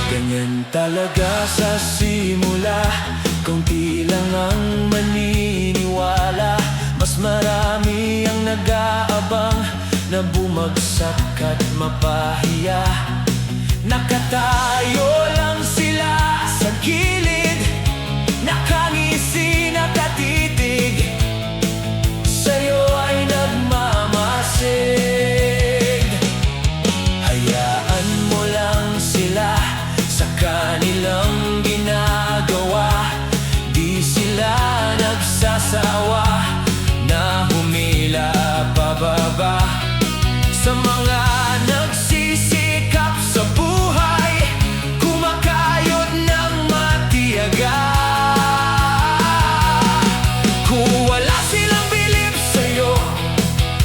Ganyan talaga sa simula, kaunti lang ang maniniwala. Mas marami ang nag-aabang na bumagsak at mapahiya. Nakatayo lang sila sa gilid, nakangisi, nakatitig, sa'yo ay nagmamasid. Hayaan mo lang sila sa kanilang ginagawa. Di sila nagsasawa na humila pababa sa mga nagsisikap sa buhay, kumakayod ng matiyaga. Kung wala silang bilib sa'yo,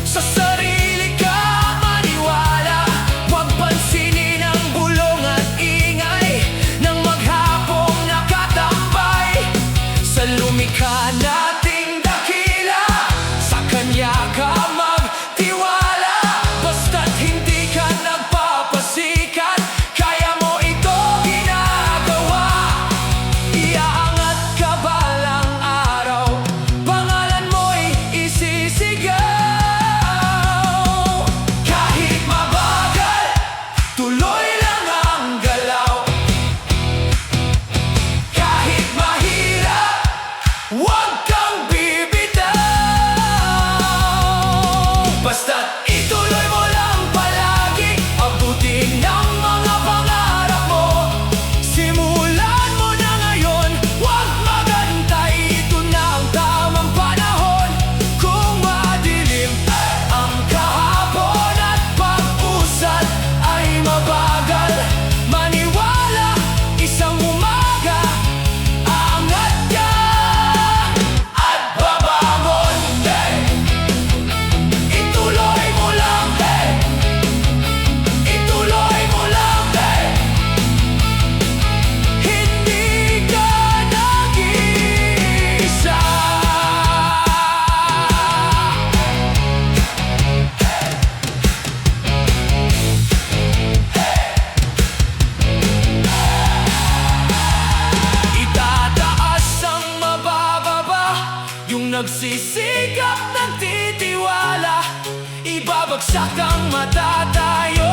sa sarili ka maniwala. Huwag pansinin ang bulong at ingay ng maghapong nakatambay sa lumikha nating dakila. Sa kanya ka magtiwala, basta't hindi ka nagpapasikat, kaya mo ito ginagawa. Iaangat ka balang araw, pangalan mo'y isisigaw. Kahit mabagal, tuloy lang ang galaw. Kahit mahirap, huwag kang bibitaw. Basta't ituloy mo lang palagi, abutin ang mga pangarap mo. Simulan mo na ngayon, huwag magantay, ito na ang tamang panahon. Kung madilim ang kahapon at pag-usad ay mabagal, maniwala, isang umaga angat ka at babangon. Ituloy mo lang, ituloy mo lang, hindi ka nag-iisa. Itataas ang mabababa, yung nagsisikap nagtitiwala. Ibabagsak ang matatayo,